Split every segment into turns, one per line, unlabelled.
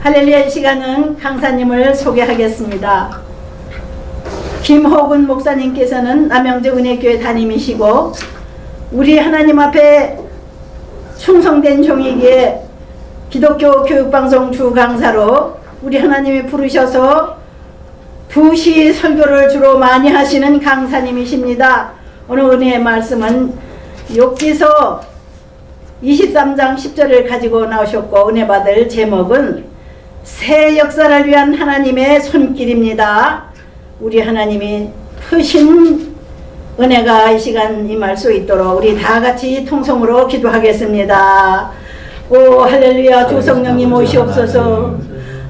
할렐루야. 이 시간은 강사님을 소개하겠습니다. 김호근 목사님께서는 남영주은혜교회 담임이시고 우리 하나님 앞에 충성된 종이기에 기독교 교육방송 주강사로 우리 하나님이 부르셔서 부시 설교를 주로 많이 하시는 강사님이십니다. 오늘 은혜의 말씀은 욥기서 23장 10절을 가지고 나오셨고 은혜 받을 제목은 새 역사를 위한 하나님의 손길입니다. 우리 하나님이 크신 은혜가 이 시간 임할 수 있도록 우리 다 같이 통성으로 기도하겠습니다. 오 할렐루야. 주 성령님 오시옵소서.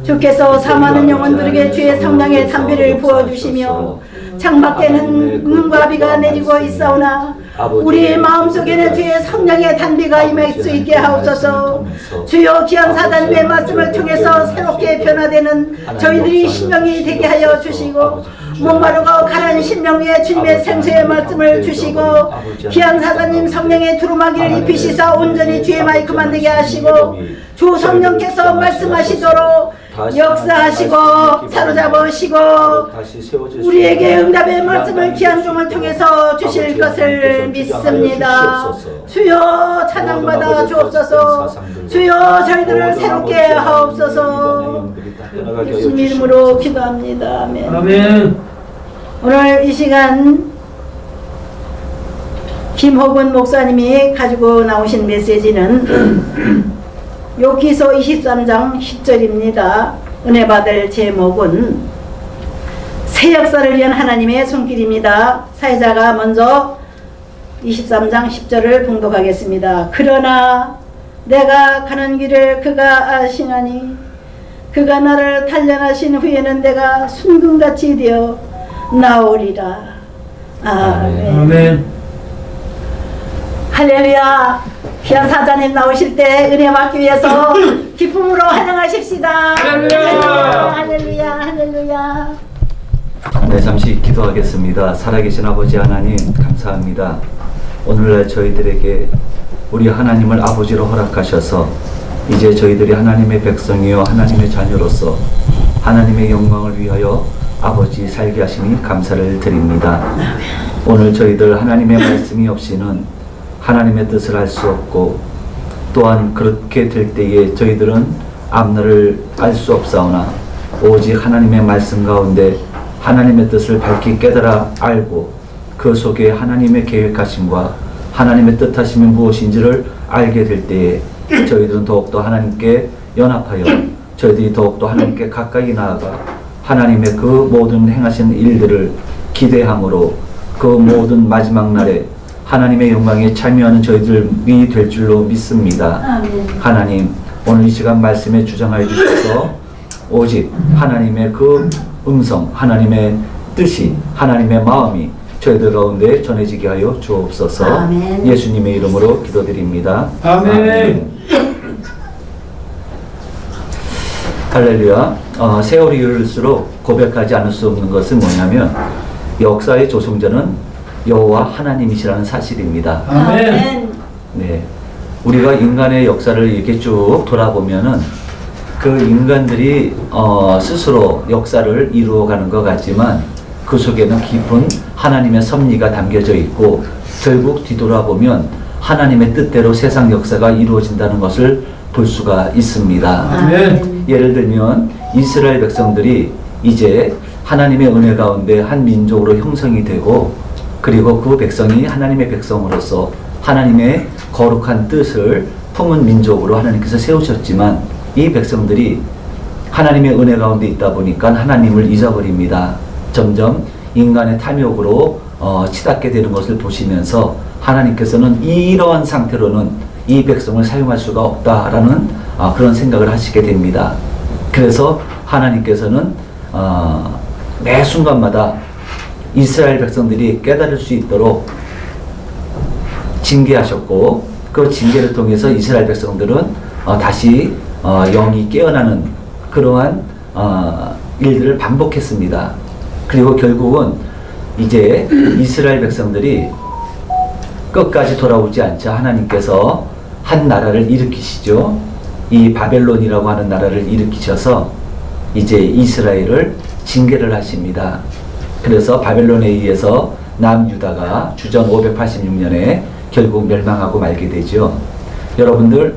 주께서 사많은 영혼들에게 주의 성령의 담비를 부어주시며 창밖에는 눈과 비가 내리고 있사오나 우리의 마음속에는 주의 성령의 단비가 임할 수 있게 하옵소서. 주여 귀한 사단의 말씀을 통해서 새롭게 변화되는 저희들이 신명이 되게 하여 주시고 목마르고 가난 신명 위에 주님의 생수의 말씀을 주시고 귀한 사단님 성령의 두루마기를 입히시사 온전히 주의 마이크만 되게 하시고 주 성령께서 말씀하시도록 역사하시고 사로잡으시고 우리에게 응답의 말씀을 귀한 종을 통해서 주실 것을 믿습니다. 주여 찬양받아 주옵소서. 주여 저희들을 새롭게 하옵소서. 예수님 이름으로 기도합니다. 아멘.
아멘.
오늘 이 시간 김호근 목사님이 가지고 나오신 메시지는 욥기서 23장 10절입니다. 은혜 받을 제목은 새 역사를 위한 하나님의 손길입니다. 사회자가 먼저 23장 10절을 봉독하겠습니다. 그러나 내가 가는 길을 그가 아시나니 그가 나를 단련하신 후에는 내가 순금같이 되어 나오리라. 아멘.
아멘.
할렐루야. 귀한 사자님 나오실 때 은혜 받기 위해서 기쁨으로 환영하십시다.
할렐루야.
할렐루야. 할렐루야.
네, 잠시 기도하겠습니다. 살아계신 아버지 하나님 감사합니다. 오늘날 저희들에게 우리 하나님을 아버지로 허락하셔서 이제 저희들이 하나님의 백성이요 하나님의 자녀로서 하나님의 영광을 위하여 아버지 살게 하시니 감사를 드립니다. 오늘 저희들 하나님의 말씀이 없이는 하나님의 뜻을 알 수 없고 또한 그렇게 될 때에 저희들은 앞날을 알 수 없사오나 오직 하나님의 말씀 가운데 하나님의 뜻을 밝히 깨달아 알고 그 속에 하나님의 계획하심과 하나님의 뜻하심이 무엇인지를 알게 될 때에 저희들은 더욱더 하나님께 연합하여 저희들이 더욱더 하나님께 가까이 나아가 하나님의 그 모든 행하신 일들을 기대함으로 그 모든 마지막 날에 하나님의 영광에 참여하는 저희들이 될 줄로 믿습니다.
아멘.
하나님 오늘 이 시간 말씀에 주장하여 주셔서 오직 하나님의 그 음성 하나님의 뜻이 하나님의 마음이 저희들 가운데 전해지게 하여 주옵소서.
아멘.
예수님의 이름으로 기도드립니다.
아멘.
할렐루야. 세월이 흐를수록 고백하지 않을 수 없는 것은 뭐냐면 역사의 조성자는 여호와 하나님이시라는 사실입니다.
아멘.
네, 우리가 인간의 역사를 이렇게 쭉 돌아보면은 그 인간들이 스스로 역사를 이루어가는 것 같지만 그 속에는 깊은 하나님의 섭리가 담겨져 있고 결국 뒤돌아보면 하나님의 뜻대로 세상 역사가 이루어진다는 것을 볼 수가 있습니다.
아멘.
예를 들면 이스라엘 백성들이 이제 하나님의 은혜 가운데 한 민족으로 형성이 되고 그리고 그 백성이 하나님의 백성으로서 하나님의 거룩한 뜻을 품은 민족으로 하나님께서 세우셨지만 이 백성들이 하나님의 은혜 가운데 있다 보니까 하나님을 잊어버립니다. 점점 인간의 탐욕으로 치닫게 되는 것을 보시면서 하나님께서는 이러한 상태로는 이 백성을 사용할 수가 없다라는 그런 생각을 하시게 됩니다. 그래서 하나님께서는 매 순간마다 이스라엘 백성들이 깨달을 수 있도록 징계하셨고 그 징계를 통해서 이스라엘 백성들은 다시 영이 깨어나는 그러한 일들을 반복했습니다. 그리고 결국은 이제 이스라엘 백성들이 끝까지 돌아오지 않자 하나님께서 한 나라를 일으키시죠. 이 바벨론이라고 하는 나라를 일으키셔서 이제 이스라엘을 징계를 하십니다. 그래서 바벨론에 의해서 남유다가 주전 586년에 결국 멸망하고 말게 되죠. 여러분들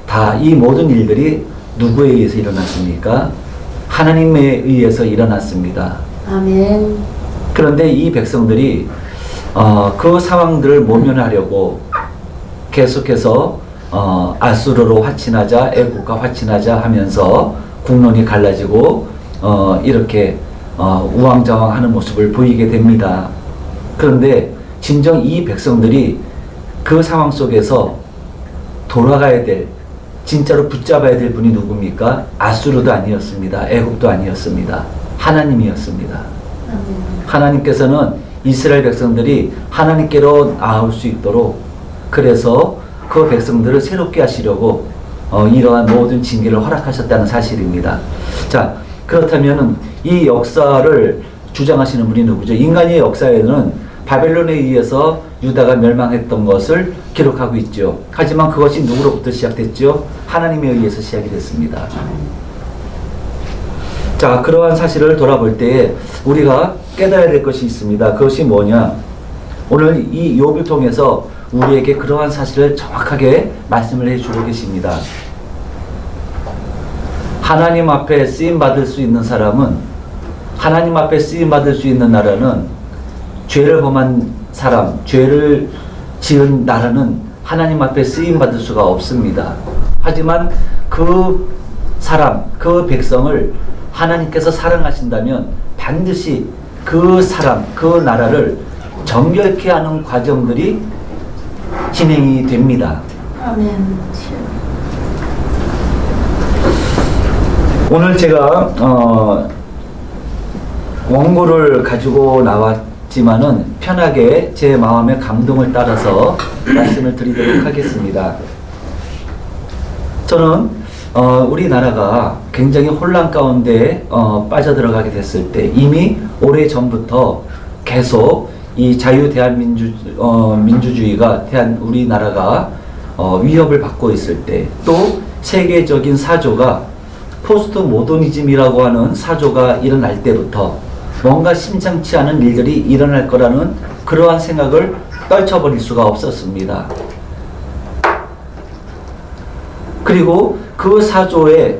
다 이 모든 일들이 누구에 의해서 일어났습니까? 하나님에 의해서 일어났습니다.
아멘.
그런데 이 백성들이 그 상황들을 모면하려고 계속해서 아수르로 화친하자, 애국과 화친하자 하면서 국론이 갈라지고 이렇게 우왕좌왕하는 모습을 보이게 됩니다. 그런데 진정 이 백성들이 그 상황 속에서 돌아가야 될, 진짜로 붙잡아야 될 분이 누굽니까? 아수르도 아니었습니다. 애국도 아니었습니다. 하나님이었습니다. 하나님께서는 이스라엘 백성들이 하나님께로 나올 수 있도록, 그래서 그 백성들을 새롭게 하시려고 이러한 모든 징계를 허락하셨다는 사실입니다. 자, 그렇다면 이 역사를 주장하시는 분이 누구죠? 인간의 역사에는 바벨론에 의해서 유다가 멸망했던 것을 기록하고 있죠. 하지만 그것이 누구로부터 시작됐죠? 하나님에 의해서 시작이 됐습니다. 자, 그러한 사실을 돌아볼 때에 우리가 깨달아야 될 것이 있습니다. 그것이 뭐냐? 오늘 이 욥을 통해서 우리에게 그러한 사실을 정확하게 말씀을 해주고 계십니다. 하나님 앞에 쓰임받을 수 있는 사람은, 하나님 앞에 쓰임받을 수 있는 나라는, 죄를 범한 사람, 죄를 지은 나라는 하나님 앞에 쓰임받을 수가 없습니다. 하지만 그 사람, 그 백성을 하나님께서 사랑하신다면 반드시 그 사람, 그 나라를 정결케 하는 과정들이 진행이 됩니다.
아멘.
오늘 제가 원고를 가지고 나왔지만은 편하게 제 마음의 감동을 따라서 말씀을 드리도록 하겠습니다. 저는 우리나라가 굉장히 혼란 가운데 빠져들어가게 됐을 때, 이미 오래전부터 계속 이 민주주의가 우리나라가 위협을 받고 있을 때, 또 세계적인 사조가 포스트 모더니즘이라고 하는 사조가 일어날 때부터 뭔가 심상치 않은 일들이 일어날 거라는 그러한 생각을 떨쳐버릴 수가 없었습니다. 그리고 그 사조에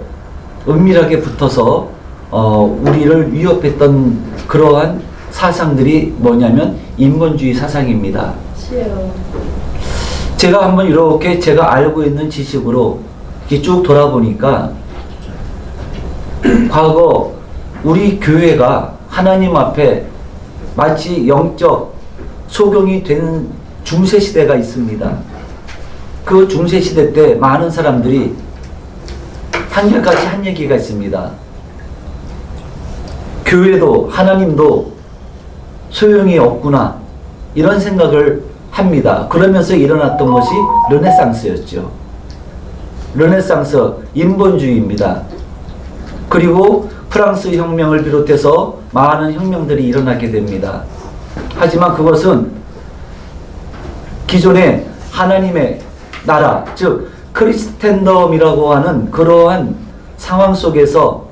은밀하게 붙어서 우리를 위협했던 그러한 사상들이 뭐냐면 인본주의 사상입니다. 제가 한번 이렇게 제가 알고 있는 지식으로 쭉 돌아보니까 과거 우리 교회가 하나님 앞에 마치 영적 소경이 된 중세시대가 있습니다. 그 중세시대 때 많은 사람들이 한결같이 한 얘기가 있습니다. 교회도 하나님도 소용이 없구나, 이런 생각을 합니다. 그러면서 일어났던 것이 르네상스였죠. 르네상스, 인본주의입니다. 그리고 프랑스 혁명을 비롯해서 많은 혁명들이 일어나게 됩니다. 하지만 그것은 기존의 하나님의 나라, 즉 크리스텐덤이라고 하는 그러한 상황 속에서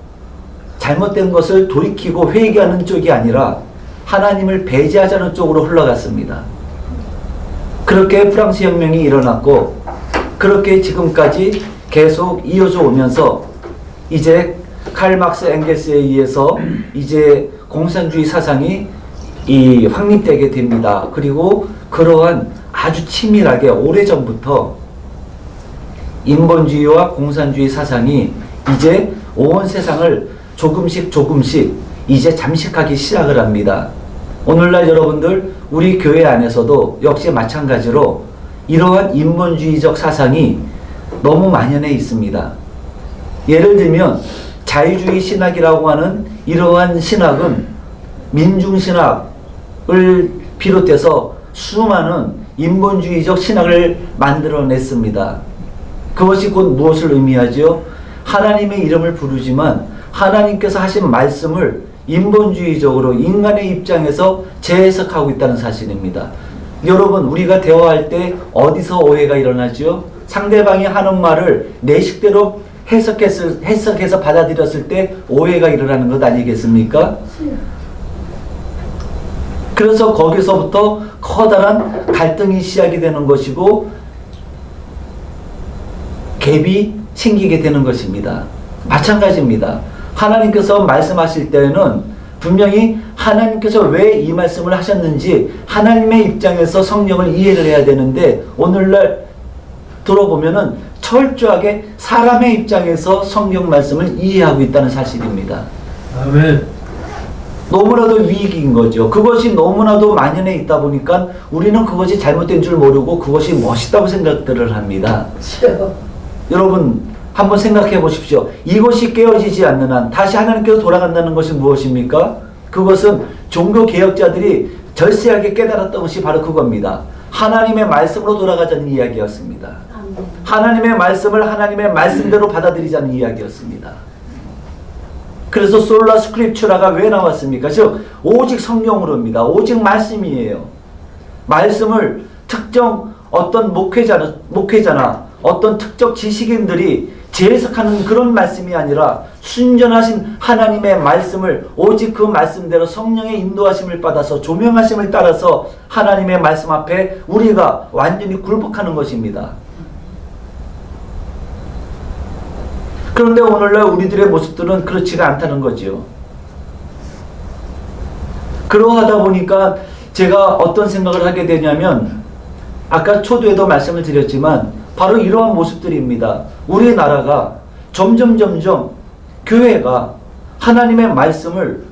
잘못된 것을 돌이키고 회개하는 쪽이 아니라 하나님을 배제하자는 쪽으로 흘러갔습니다. 그렇게 프랑스 혁명이 일어났고, 그렇게 지금까지 계속 이어져 오면서 이제 칼 막스 엥겔스에 의해서 이제 공산주의 사상이 확립되게 됩니다. 그리고 그러한 아주 치밀하게 오래전부터 인본주의와 공산주의 사상이 이제 온 세상을 조금씩 이제 잠식하기 시작을 합니다. 오늘날 여러분들, 우리 교회 안에서도 역시 마찬가지로 이러한 인본주의적 사상이 너무 만연해 있습니다. 예를 들면 자유주의 신학이라고 하는 이러한 신학은 민중신학을 비롯해서 수많은 인본주의적 신학을 만들어냈습니다. 그것이 곧 무엇을 의미하죠? 하나님의 이름을 부르지만 하나님께서 하신 말씀을 인본주의적으로 인간의 입장에서 재해석하고 있다는 사실입니다. 여러분, 우리가 대화할 때 어디서 오해가 일어나죠? 상대방이 하는 말을 내 식대로 해석해서 받아들였을 때 오해가 일어나는 것 아니겠습니까? 그래서 거기서부터 커다란 갈등이 시작이 되는 것이고 갭이 생기게 되는 것입니다. 마찬가지입니다. 하나님께서 말씀하실 때는 분명히 하나님께서 왜 이 말씀을 하셨는지 하나님의 입장에서 성경을 이해를 해야 되는데 오늘날 들어보면은 철저하게 사람의 입장에서 성경 말씀을 이해하고 있다는 사실입니다.
아멘.
너무나도 위기인 거죠. 그것이 너무나도 만연해 있다 보니까 우리는 그것이 잘못된 줄 모르고 그것이 멋있다고 생각들을 합니다. 여러분 한번 생각해 보십시오. 이것이 깨어지지 않는 한 다시 하나님께로 돌아간다는 것이 무엇입니까? 그것은 종교 개혁자들이 절세하게 깨달았던 것이 바로 그겁니다. 하나님의 말씀으로 돌아가자는 이야기였습니다. 하나님의 말씀을 하나님의 말씀대로 받아들이자는 이야기였습니다. 그래서 솔라 스크립추라가 왜 나왔습니까? 즉 오직 성경으로입니다. 오직 말씀이에요. 말씀을 특정 어떤 목회자나 어떤 특정 지식인들이 재해석하는 그런 말씀이 아니라 순전하신 하나님의 말씀을 오직 그 말씀대로 성령의 인도하심을 받아서 조명하심을 따라서 하나님의 말씀 앞에 우리가 완전히 굴복하는 것입니다. 그런데 오늘날 우리들의 모습들은 그렇지가 않다는 거지요. 그러하다 보니까 제가 어떤 생각을 하게 되냐면 아까 초두에도 말씀을 드렸지만 바로 이러한 모습들입니다. 우리나라가 점점 교회가 하나님의 말씀을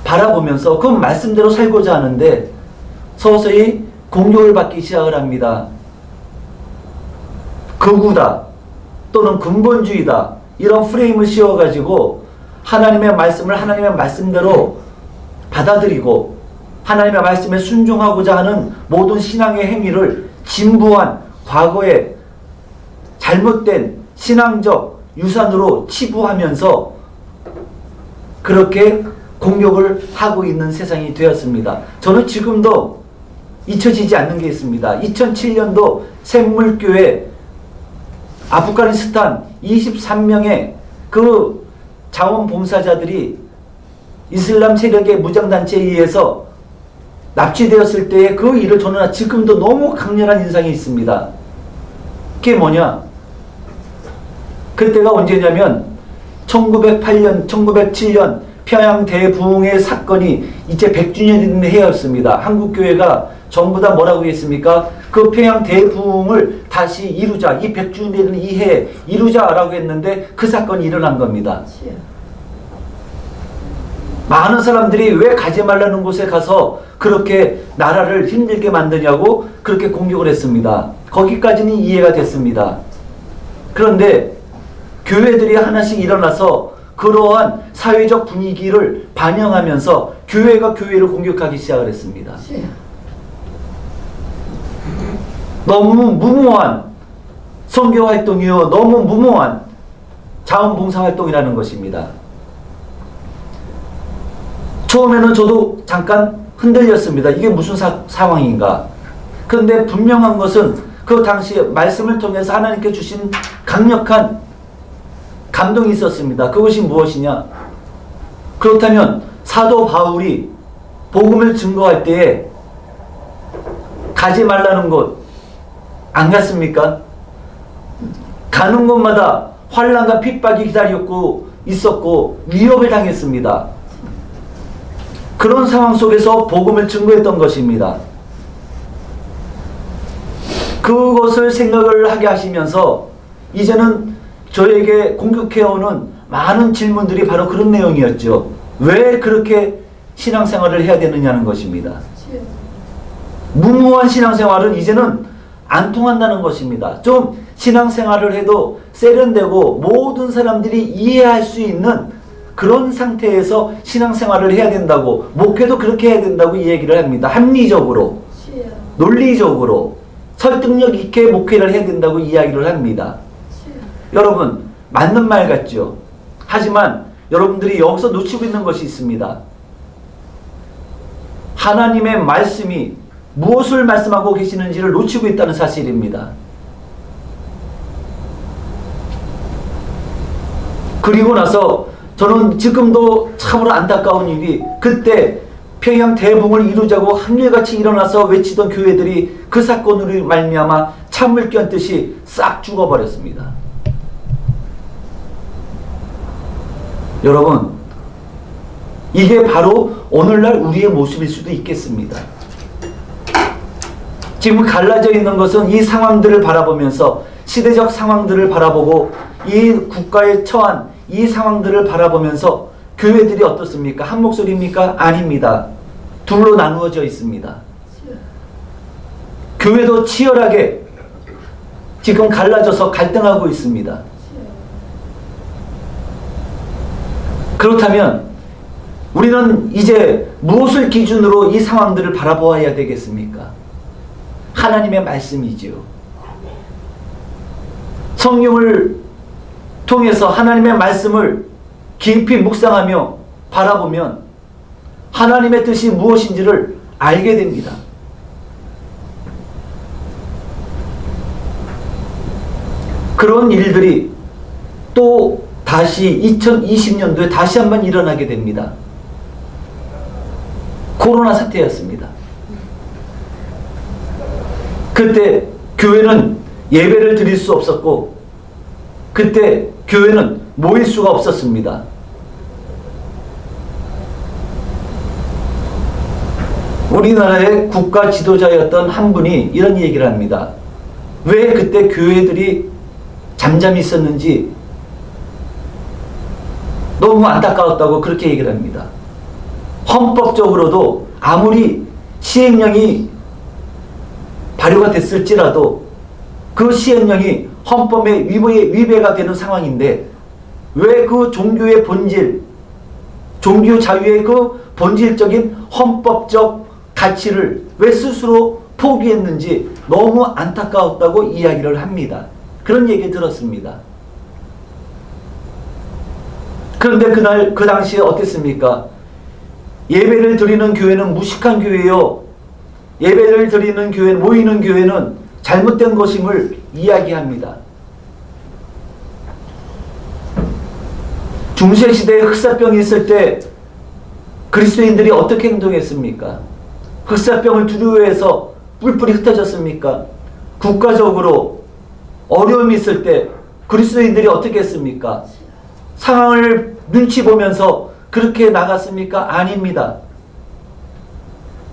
바라보면서 그 말씀대로 살고자 하는데 서서히 공격을 받기 시작을 합니다. 극우다 또는 근본주의다 이런 프레임을 씌워가지고 하나님의 말씀을 하나님의 말씀대로 받아들이고 하나님의 말씀에 순종하고자 하는 모든 신앙의 행위를 진부한 과거의 잘못된 신앙적 유산으로 치부하면서 그렇게 공격을 하고 있는 세상이 되었습니다. 저는 지금도 잊혀지지 않는 게 있습니다. 2007년도 샘물교회 아프가니스탄 23명의 그 자원봉사자들이 이슬람 세력의 무장단체에 의해서 납치되었을 때의 그 일을 저는 지금도 너무 강렬한 인상이 있습니다. 그게 뭐냐? 그때가 언제냐면 1908년, 1907년 평양 대부흥의 사건이 이제 100주년이 해였습니다. 한국교회가 전부 다 뭐라고 했습니까? 그 평양 대부흥을 다시 이루자. 이 100주년 이해에 이루자라고 했는데 그 사건이 일어난 겁니다. 많은 사람들이 왜 가지 말라는 곳에 가서 그렇게 나라를 힘들게 만드냐고 그렇게 공격을 했습니다. 거기까지는 이해가 됐습니다. 그런데 교회들이 하나씩 일어나서 그러한 사회적 분위기를 반영하면서 교회가 교회를 공격하기 시작을 했습니다. 너무 무모한 선교 활동이요, 너무 무모한 자원봉사 활동이라는 것입니다. 처음에는 저도 잠깐 흔들렸습니다. 이게 무슨 상황인가? 그런데 분명한 것은 그 당시에 말씀을 통해서 하나님께 주신 강력한 감동이 있었습니다. 그것이 무엇이냐? 그렇다면 사도 바울이 복음을 증거할 때에 가지 말라는 곳 안 갔습니까? 가는 곳마다 환난과 핍박이 기다렸고 있었고 위협을 당했습니다. 그런 상황 속에서 복음을 증거했던 것입니다. 그것을 생각을 하게 하시면서 이제는 저에게 공격해오는 많은 질문들이 바로 그런 내용이었죠. 왜 그렇게 신앙생활을 해야 되느냐는 것입니다. 무모한 신앙생활은 이제는 안 통한다는 것입니다. 좀 신앙생활을 해도 세련되고 모든 사람들이 이해할 수 있는 그런 상태에서 신앙생활을 해야 된다고, 목회도 그렇게 해야 된다고 이 얘기를 합니다. 합리적으로, 논리적으로, 설득력 있게 목회를 해야 된다고 이야기를 합니다. 여러분, 맞는 말 같죠? 하지만 여러분들이 여기서 놓치고 있는 것이 있습니다. 하나님의 말씀이 무엇을 말씀하고 계시는지를 놓치고 있다는 사실입니다. 그리고 나서 저는 지금도 참으로 안타까운 일이, 그때 평양 대붕을 이루자고 한결같이 일어나서 외치던 교회들이 그 사건으로 말미암아 찬물 껴안듯이 싹 죽어버렸습니다. 여러분, 이게 바로 오늘날 우리의 모습일 수도 있겠습니다. 지금 갈라져 있는 것은 이 상황들을 바라보면서, 시대적 상황들을 바라보고 이 국가에 처한 이 상황들을 바라보면서 교회들이 어떻습니까? 한 목소리입니까? 아닙니다. 둘로 나누어져 있습니다. 교회도 치열하게 지금 갈라져서 갈등하고 있습니다. 그렇다면 우리는 이제 무엇을 기준으로 이 상황들을 바라보아야 되겠습니까? 하나님의 말씀이지요. 성경을 통해서 하나님의 말씀을 깊이 묵상하며 바라보면 하나님의 뜻이 무엇인지를 알게 됩니다. 그런 일들이 또 다시 2020년도에 다시 한번 일어나게 됩니다. 코로나 사태였습니다. 그때 교회는 예배를 드릴 수 없었고, 그때 교회는 모일 수가 없었습니다. 우리나라의 국가 지도자였던 한 분이 이런 얘기를 합니다. 왜 그때 교회들이 잠잠히 있었는지 너무 안타까웠다고 그렇게 얘기를 합니다. 헌법적으로도 아무리 시행령이 발효가 됐을지라도 그 시행령이 헌법에 위배가 되는 상황인데, 왜 그 종교의 본질, 종교 자유의 그 본질적인 헌법적 가치를 왜 스스로 포기했는지 너무 안타까웠다고 이야기를 합니다. 그런 얘기 들었습니다. 그런데 그날 그 당시에 어땠습니까? 예배를 드리는 교회는 무식한 교회요, 예배를 드리는 교회, 모이는 교회는 잘못된 것임을 이야기합니다. 중세시대에 흑사병이 있을 때 그리스도인들이 어떻게 행동했습니까? 흑사병을 두려워해서 뿔뿔이 흩어졌습니까? 국가적으로 어려움이 있을 때 그리스도인들이 어떻게 했습니까? 상황을 눈치 보면서 그렇게 나갔습니까? 아닙니다.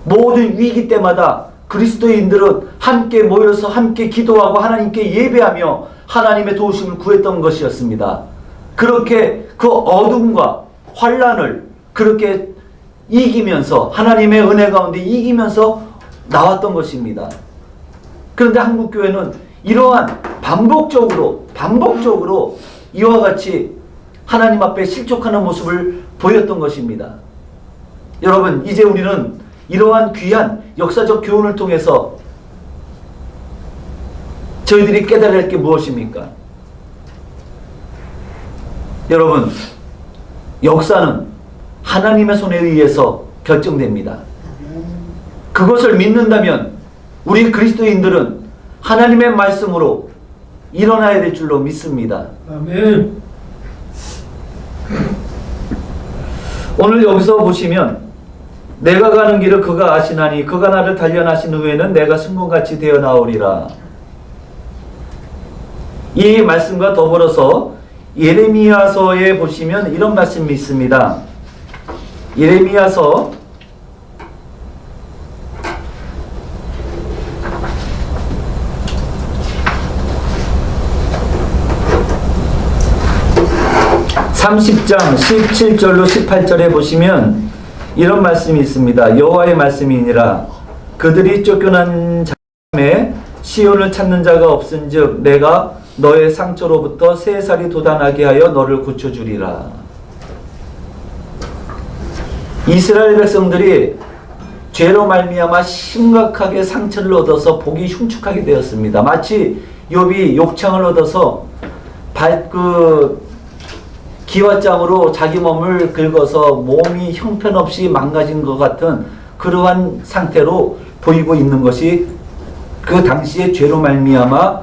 모든 위기 때마다 그리스도인들은 함께 모여서 함께 기도하고 하나님께 예배하며 하나님의 도우심을 구했던 것이었습니다. 그렇게 그 어둠과 환난을 그렇게 이기면서, 하나님의 은혜 가운데 이기면서 나왔던 것입니다. 그런데 한국교회는 이러한 반복적으로 이와 같이 하나님 앞에 실족하는 모습을 보였던 것입니다. 여러분, 이제 우리는 이러한 귀한 역사적 교훈을 통해서 저희들이 깨달아야 할 게 무엇입니까? 여러분, 역사는 하나님의 손에 의해서 결정됩니다. 그것을 믿는다면 우리 그리스도인들은 하나님의 말씀으로 일어나야 될 줄로 믿습니다.
아멘.
오늘 여기서 보시면, 내가 가는 길을 그가 아시나니 그가 나를 단련하신 후에는 내가 승군같이 되어 나오리라. 이 말씀과 더불어서 예레미야서에 보시면 이런 말씀이 있습니다. 예레미야서 30장 17절로 18절에 보시면 이런 말씀이 있습니다. 여호와의 말씀이니라. 그들이 쫓겨난 자에 시온을 찾는 자가 없은즉 내가 너의 상처로부터 새 살이 돋아나게 하여 너를 고쳐주리라. 이스라엘 백성들이 죄로 말미암아 심각하게 상처를 얻어서 복이 흉측하게 되었습니다. 마치 욥이 욕창을 얻어서 기와장으로 자기 몸을 긁어서 몸이 형편없이 망가진 것 같은 그러한 상태로 보이고 있는 것이 그 당시의 죄로 말미암아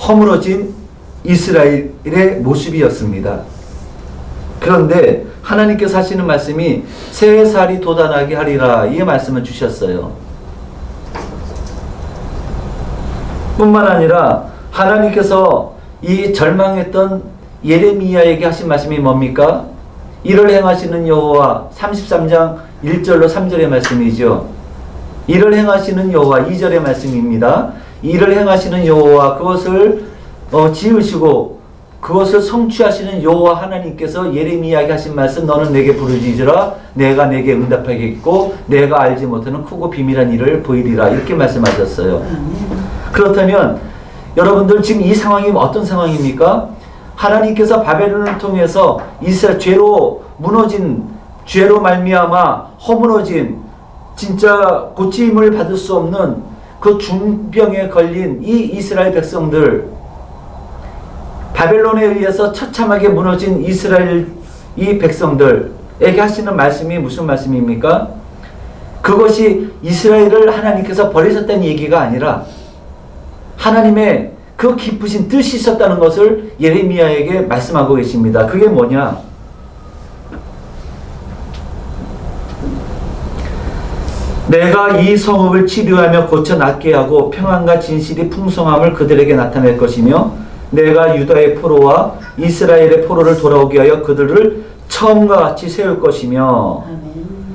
허물어진 이스라엘의 모습이었습니다. 그런데 하나님께서 하시는 말씀이 새 살이 돋아나게 하리라, 이 말씀을 주셨어요. 뿐만 아니라 하나님께서 이 절망했던 예레미야에게 하신 말씀이 뭡니까? 이를 행하시는 여호와, 33장 1절로 3절의 말씀이죠. 이를 행하시는 여호와, 2절의 말씀입니다. 이를 행하시는 여호와, 그것을 지으시고 그것을 성취하시는 여호와 하나님께서 예레미야에게 하신 말씀, 너는 내게 부르짖으라, 내가 내게 응답하겠고 내가 알지 못하는 크고 비밀한 일을 보이리라, 이렇게 말씀하셨어요. 그렇다면 여러분들 지금 이 상황이 어떤 상황입니까? 하나님께서 바벨론을 통해서 이스라엘, 죄로 무너진, 죄로 말미암아 허물어진, 진짜 고침을 받을 수 없는 그 중병에 걸린 이 이스라엘 백성들, 바벨론에 의해서 처참하게 무너진 이스라엘 이 백성들에게 하시는 말씀이 무슨 말씀입니까? 그것이 이스라엘을 하나님께서 버리셨다는 얘기가 아니라 하나님의 그 깊으신 뜻이 있었다는 것을 예레미야에게 말씀하고 계십니다. 그게 뭐냐? 내가 이 성읍을 치료하며 고쳐 낫게 하고 평안과 진실이 풍성함을 그들에게 나타낼 것이며 내가 유다의 포로와 이스라엘의 포로를 돌아오게 하여 그들을 처음과 같이 세울 것이며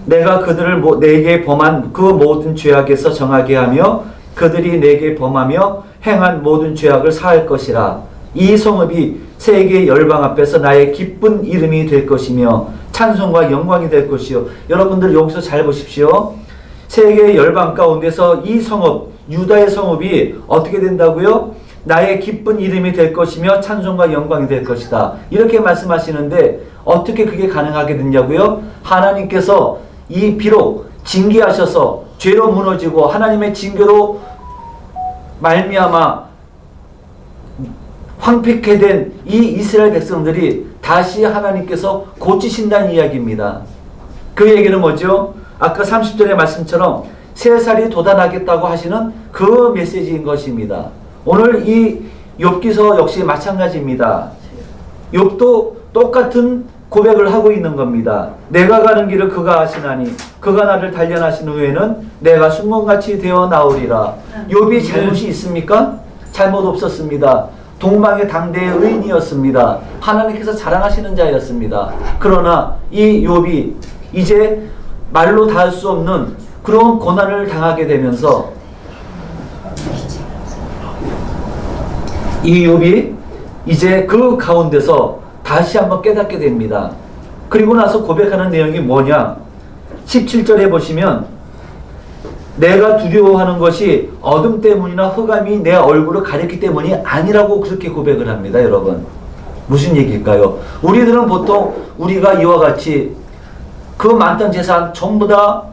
내가 그들을 내게 범한 그 모든 죄악에서 정하게 하며 그들이 내게 범하며 행한 모든 죄악을 사할 것이라. 이 성읍이 세계 열방 앞에서 나의 기쁜 이름이 될 것이며 찬송과 영광이 될 것이요. 여러분들 여기서 잘 보십시오. 세계 열방 가운데서 이 성읍, 유다의 성읍이 어떻게 된다고요? 나의 기쁜 이름이 될 것이며 찬송과 영광이 될 것이다, 이렇게 말씀하시는데 어떻게 그게 가능하게 됐냐고요? 하나님께서 이 비록 징계하셔서 죄로 무너지고 하나님의 징계로 말미암아 황폐케 된 이 이스라엘 백성들이 다시 하나님께서 고치신다는 이야기입니다. 그 얘기는 뭐죠? 아까 30절의 말씀처럼 새 살이 돋아나겠다고 하시는 그 메시지인 것입니다. 오늘 이 욥기서 역시 마찬가지입니다. 욥도 똑같은 고백을 하고 있는 겁니다. 내가 가는 길을 그가 아시나니 그가 나를 단련하신 후에는 내가 순금같이 되어 나오리라. 욥이 잘못이 있습니까? 잘못 없었습니다. 동방의 당대의 의인이었습니다. 하나님께서 자랑하시는 자였습니다. 그러나 이 욥이 이제 말로 다 할 수 없는 그런 고난을 당하게 되면서 이 욥이 이제 그 가운데서 다시 한번 깨닫게 됩니다. 그리고 나서 고백하는 내용이 뭐냐? 17절에 보시면 내가 두려워하는 것이 어둠 때문이나 흑암이 내 얼굴을 가렸기 때문이 아니라고 그렇게 고백을 합니다. 여러분, 무슨 얘기일까요? 우리들은 보통 우리가 이와 같이 그 많던 재산 전부 다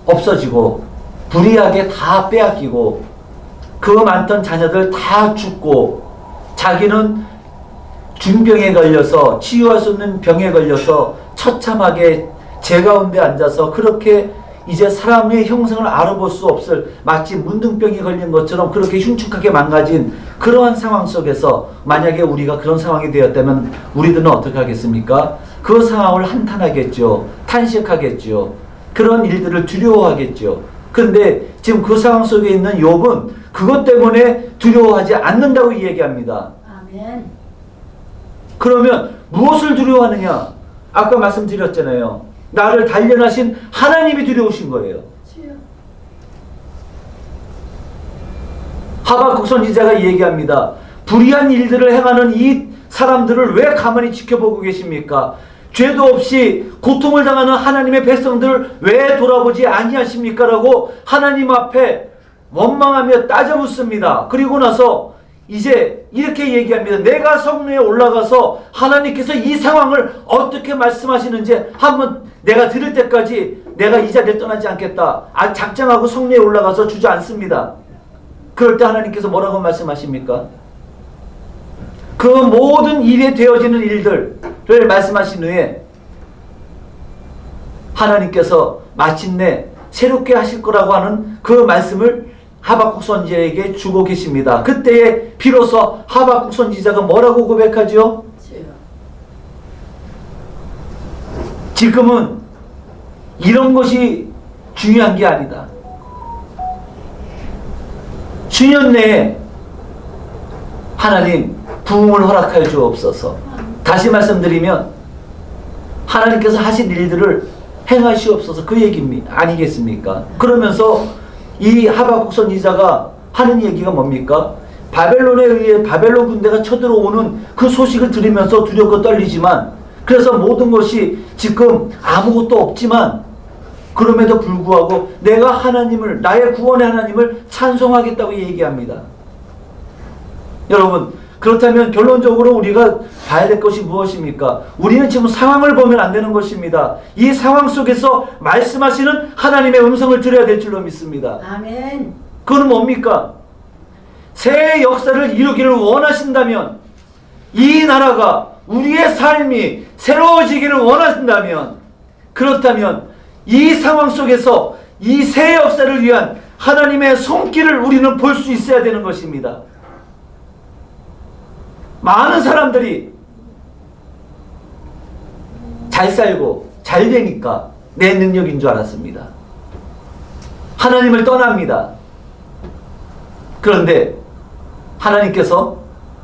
없어지고 불의하게 다 빼앗기고 그 많던 자녀들 다 죽고 자기는 중병에 걸려서 치유할 수 없는 병에 걸려서 처참하게 제 가운데 앉아서 그렇게 이제 사람의 형상을 알아볼 수 없을 마치 문둥병이 걸린 것처럼 그렇게 흉측하게 망가진 그러한 상황 속에서 만약에 우리가 그런 상황이 되었다면 우리들은 어떻게 하겠습니까? 그 상황을 한탄하겠죠. 탄식하겠죠. 그런 일들을 두려워하겠죠. 그런데 지금 그 상황 속에 있는 욥은 그것 때문에 두려워하지 않는다고 얘기합니다.
아멘.
그러면 무엇을 두려워하느냐? 아까 말씀드렸잖아요. 나를 단련하신 하나님이 두려우신 거예요. 하박국 선지자가 얘기합니다. 불의한 일들을 행하는 이 사람들을 왜 가만히 지켜보고 계십니까? 죄도 없이 고통을 당하는 하나님의 백성들을 왜 돌아보지 아니하십니까? 라고 하나님 앞에 원망하며 따져 묻습니다. 그리고 나서 이제 이렇게 얘기합니다. 내가 성내에 올라가서 하나님께서 이 상황을 어떻게 말씀하시는지 한번 내가 들을 때까지 내가 이 자리를 떠나지 않겠다. 작정하고 성내에 올라가서 주저앉습니다. 그럴 때 하나님께서 뭐라고 말씀하십니까? 그 모든 일에 되어지는 일들을 말씀하신 후에 하나님께서 마침내 새롭게 하실 거라고 하는 그 말씀을 하박국 선지자에게 주고 계십니다. 그때에 비로소 하박국 선지자가 뭐라고 고백하죠? 지금은 이런 것이 중요한 게 아니다. 수년 내에 하나님 부흥을 허락하여 주옵소서. 다시 말씀드리면 하나님께서 하신 일들을 행하시옵소서, 그 얘기입니다. 아니겠습니까? 그러면서 이 하박국 선지자가 하는 얘기가 뭡니까? 바벨론에 의해 바벨론 군대가 쳐들어오는 그 소식을 들으면서 두렵고 떨리지만, 그래서 모든 것이 지금 아무것도 없지만 그럼에도 불구하고 내가 하나님을, 나의 구원의 하나님을 찬송하겠다고 얘기합니다. 여러분, 그렇다면 결론적으로 우리가 봐야 될 것이 무엇입니까? 우리는 지금 상황을 보면 안 되는 것입니다. 이 상황 속에서 말씀하시는 하나님의 음성을 들어야 될 줄로 믿습니다.
아멘.
그건 뭡니까? 새해 역사를 이루기를 원하신다면, 이 나라가, 우리의 삶이 새로워지기를 원하신다면, 그렇다면 이 상황 속에서 이 새 역사를 위한 하나님의 손길을 우리는 볼 수 있어야 되는 것입니다. 많은 사람들이 잘 살고 잘 되니까 내 능력인 줄 알았습니다. 하나님을 떠납니다. 그런데 하나님께서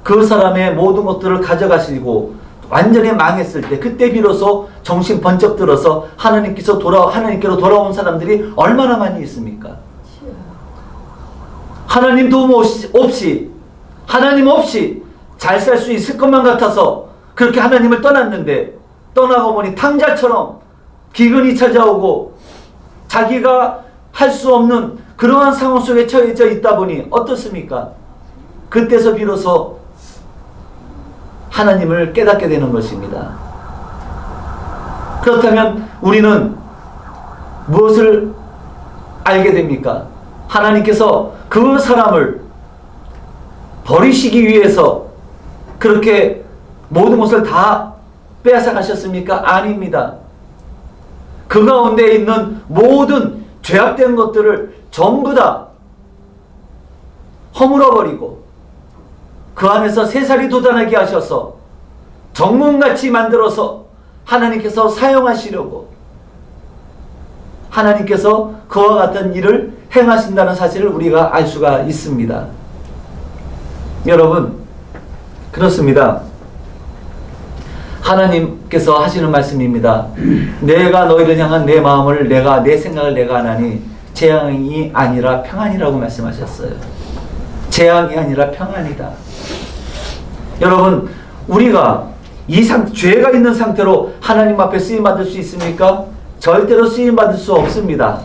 그 사람의 모든 것들을 가져가시고 완전히 망했을 때, 그때 비로소 정신 번쩍 들어서 하나님께로 돌아온 사람들이 얼마나 많이 있습니까? 하나님 도움 없이, 하나님 없이 잘 살 수 있을 것만 같아서 그렇게 하나님을 떠났는데, 떠나고 보니 탕자처럼 기근이 찾아오고 자기가 할 수 없는 그러한 상황 속에 처해져 있다 보니 어떻습니까? 그때서 비로소 하나님을 깨닫게 되는 것입니다. 그렇다면 우리는 무엇을 알게 됩니까? 하나님께서 그 사람을 버리시기 위해서 그렇게 모든 것을 다 빼앗아 가셨습니까? 아닙니다. 그 가운데 있는 모든 죄악된 것들을 전부 다 허물어버리고 그 안에서 새살이 돋아나게 하셔서 정문같이 만들어서 하나님께서 사용하시려고, 하나님께서 그와 같은 일을 행하신다는 사실을 우리가 알 수가 있습니다. 여러분, 그렇습니다. 하나님께서 하시는 말씀입니다. 내가 너희를 향한 내 마음을 내 생각을 내가 하나니 재앙이 아니라 평안이라고 말씀하셨어요. 재앙이 아니라 평안이다. 여러분, 우리가 죄가 있는 상태로 하나님 앞에 쓰임받을 수 있습니까? 절대로 쓰임받을 수 없습니다.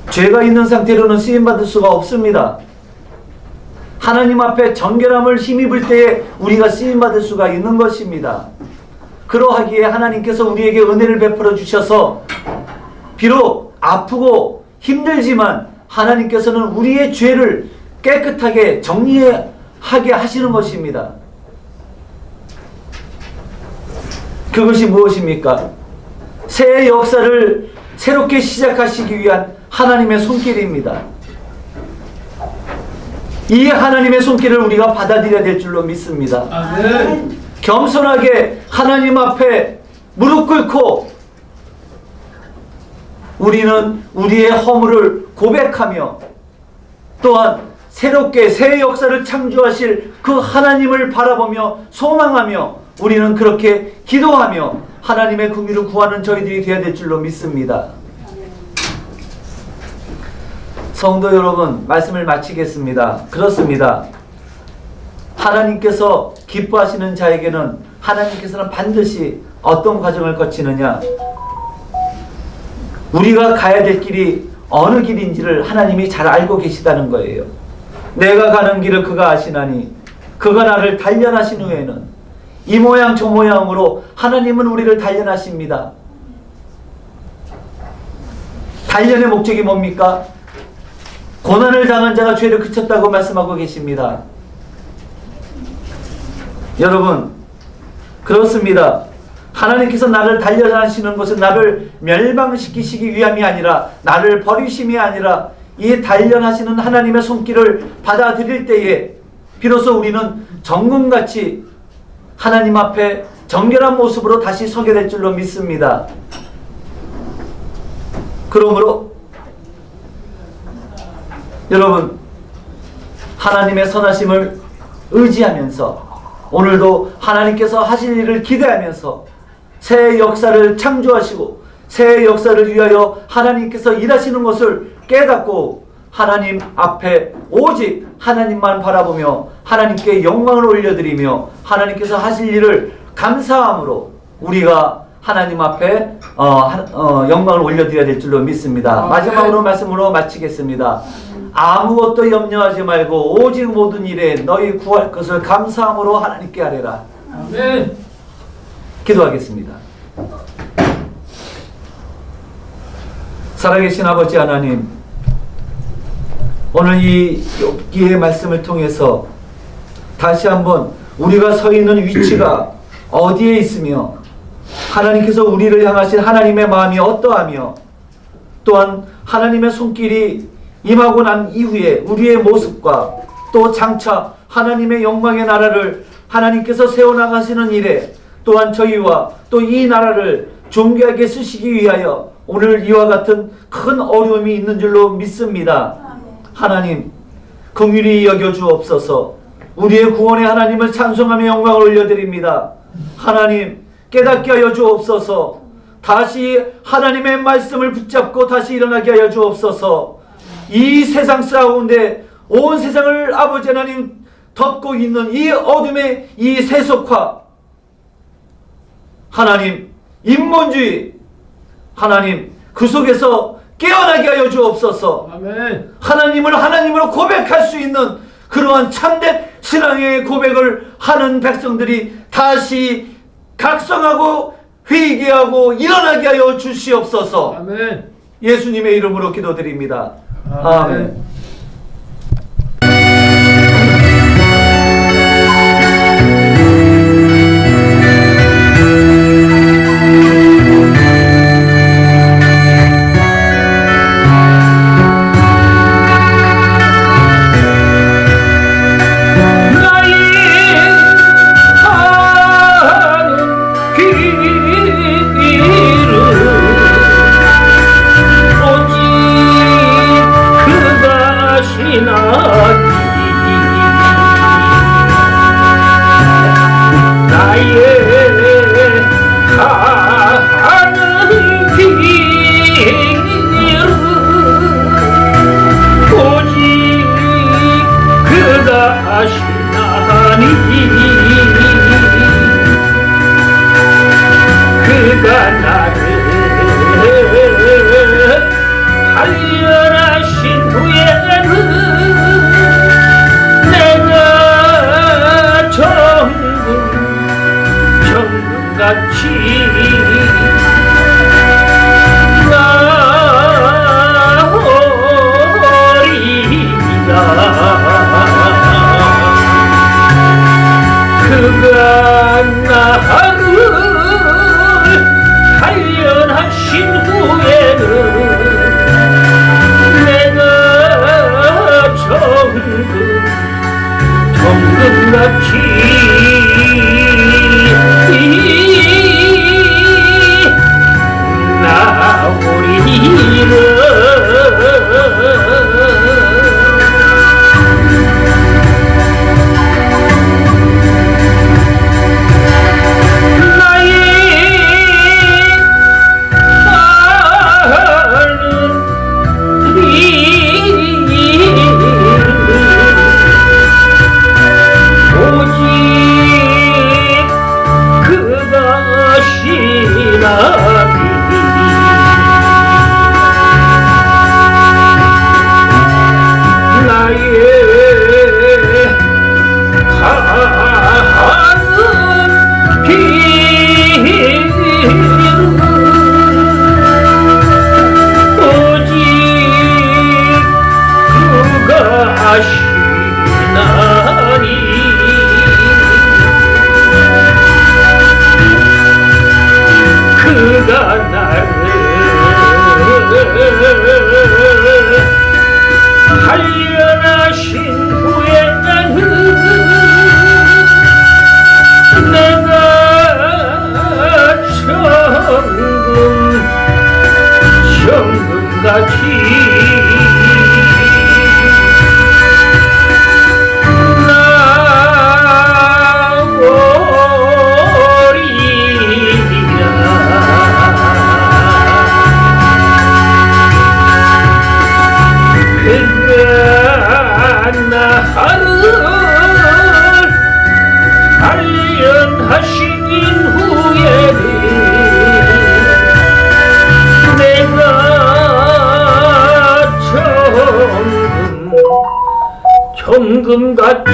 죄가 있는 상태로는 쓰임받을 수가 없습니다. 하나님 앞에 정결함을 힘입을 때에 우리가 쓰임받을 수가 있는 것입니다. 그러하기에 하나님께서 우리에게 은혜를 베풀어 주셔서 비록 아프고 힘들지만 하나님께서는 우리의 죄를 깨끗하게 정리하게 하시는 것입니다. 그것이 무엇입니까? 새해 역사를 새롭게 시작하시기 위한 하나님의 손길입니다. 이 하나님의 손길을 우리가 받아들여야 될 줄로 믿습니다.
아멘.
겸손하게 하나님 앞에 무릎 꿇고 우리는 우리의 허물을 고백하며, 또한 새롭게 새 역사를 창조하실 그 하나님을 바라보며 소망하며 우리는 그렇게 기도하며 하나님의 긍휼을 구하는 저희들이 되어야 될 줄로 믿습니다. 성도 여러분, 말씀을 마치겠습니다. 그렇습니다. 하나님께서 기뻐하시는 자에게는 하나님께서는 반드시 어떤 과정을 거치느냐, 우리가 가야 될 길이 어느 길인지를 하나님이 잘 알고 계시다는 거예요. 내가 가는 길을 그가 아시나니 그가 나를 단련하신 후에는, 이 모양 저 모양으로 하나님은 우리를 단련하십니다. 단련의 목적이 뭡니까? 고난을 당한 자가 죄를 그쳤다고 말씀하고 계십니다. 여러분, 그렇습니다. 하나님께서 나를 단련하시는 것은 나를 멸망시키시기 위함이 아니라, 나를 버리심이 아니라, 이 단련하시는 하나님의 손길을 받아들일 때에 비로소 우리는 정금같이 하나님 앞에 정결한 모습으로 다시 서게 될 줄로 믿습니다. 그러므로 여러분, 하나님의 선하심을 의지하면서 오늘도 하나님께서 하실 일을 기대하면서 새 역사를 창조하시고 새 역사를 위하여 하나님께서 일하시는 것을 깨닫고 하나님 앞에 오직 하나님만 바라보며 하나님께 영광을 올려드리며 하나님께서 하실 일을 감사함으로 우리가 하나님 앞에 영광을 올려드려야 될 줄로 믿습니다. 마지막으로 말씀으로 마치겠습니다. 아무것도 염려하지 말고 오직 모든 일에 너희 구할 것을 감사함으로 하나님께 아뢰라.
아멘.
기도하겠습니다. 살아계신 아버지 하나님, 오늘 이 욥기의 말씀을 통해서 다시 한번 우리가 서 있는 위치가 어디에 있으며 하나님께서 우리를 향하신 하나님의 마음이 어떠하며 또한 하나님의 손길이 임하고 난 이후에 우리의 모습과 또 장차 하나님의 영광의 나라를 하나님께서 세워나가시는 일에 또한 저희와 또 이 나라를 존귀하게 쓰시기 위하여 오늘 이와 같은 큰 어려움이 있는 줄로 믿습니다. 하나님, 긍휼히 여겨 주옵소서. 우리의 구원의 하나님을 찬송하며 영광을 올려드립니다. 하나님, 깨닫게 하여 주옵소서. 다시 하나님의 말씀을 붙잡고 다시 일어나게 하여 주옵소서. 이 세상 가운데 온 세상을 아버지 하나님 덮고 있는 이 어둠의 이 세속화, 하나님 인본주의, 하나님 그 속에서 깨어나게 하여 주옵소서.
아멘.
하나님을 하나님으로 고백할 수 있는 그러한 참된 신앙의 고백을 하는 백성들이 다시 각성하고 회개하고 일어나게 하여 주시옵소서.
아멘.
예수님의 이름으로 기도드립니다. 아멘.
그가 나를 단련하신 후에는 내가 정금같이 그가 나를 단련하신 후에는 내가 정금같이 나오리라. 정금같이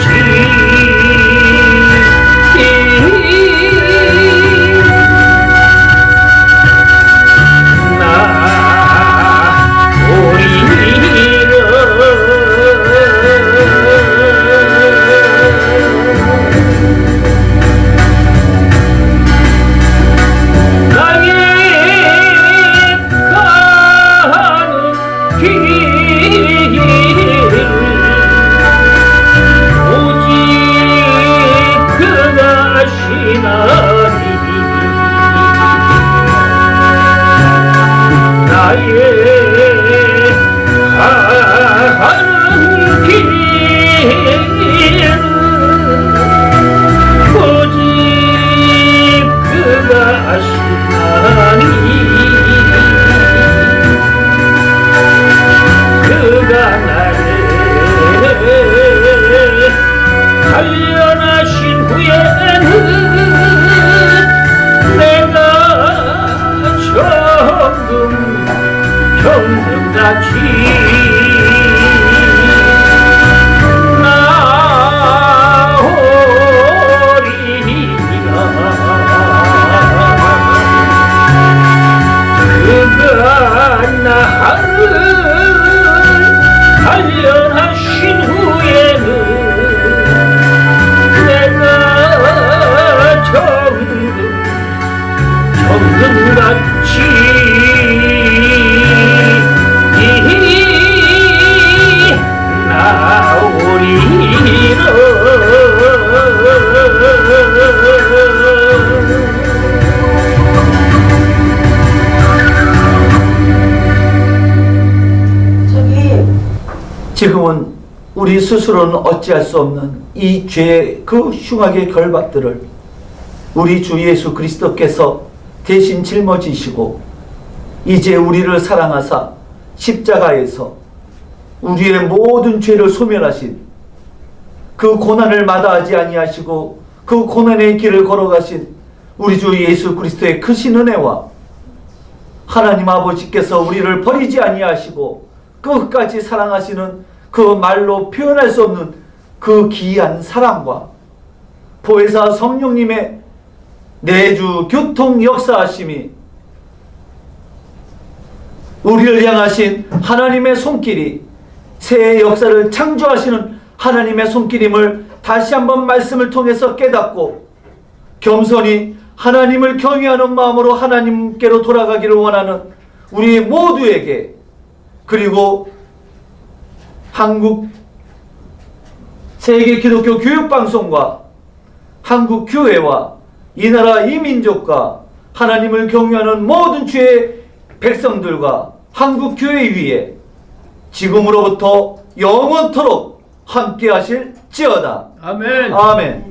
단련하신 후에는 내가 정금같이 나오리라. 그가 나를 단련하신 후에는 정금같이
지금은 우리 스스로는 어찌할 수 없는 이 죄의 그 흉악의 결박들을 우리 주 예수 그리스도께서 대신 짊어지시고 이제 우리를 사랑하사 십자가에서 우리의 모든 죄를 소멸하신 그 고난을 마다하지 아니하시고 그 고난의 길을 걸어가신 우리 주 예수 그리스도의 크신 은혜와 하나님 아버지께서 우리를 버리지 아니하시고 끝까지 사랑하시는 그 말로 표현할 수 없는 그 귀한 사랑과 보혜사 성령님의 내주 교통 역사하심이 우리를 향하신 하나님의 손길이 새해 역사를 창조하시는 하나님의 손길임을 다시 한번 말씀을 통해서 깨닫고 겸손히 하나님을 경외하는 마음으로 하나님께로 돌아가기를 원하는 우리 모두에게, 그리고 한국 세계 기독교 교육방송과 한국 교회와 이 나라 이 민족과 하나님을 경외하는 모든 주의 백성들과 한국 교회 위에 지금으로부터 영원토록 함께 하실지어다.
아멘.
아멘.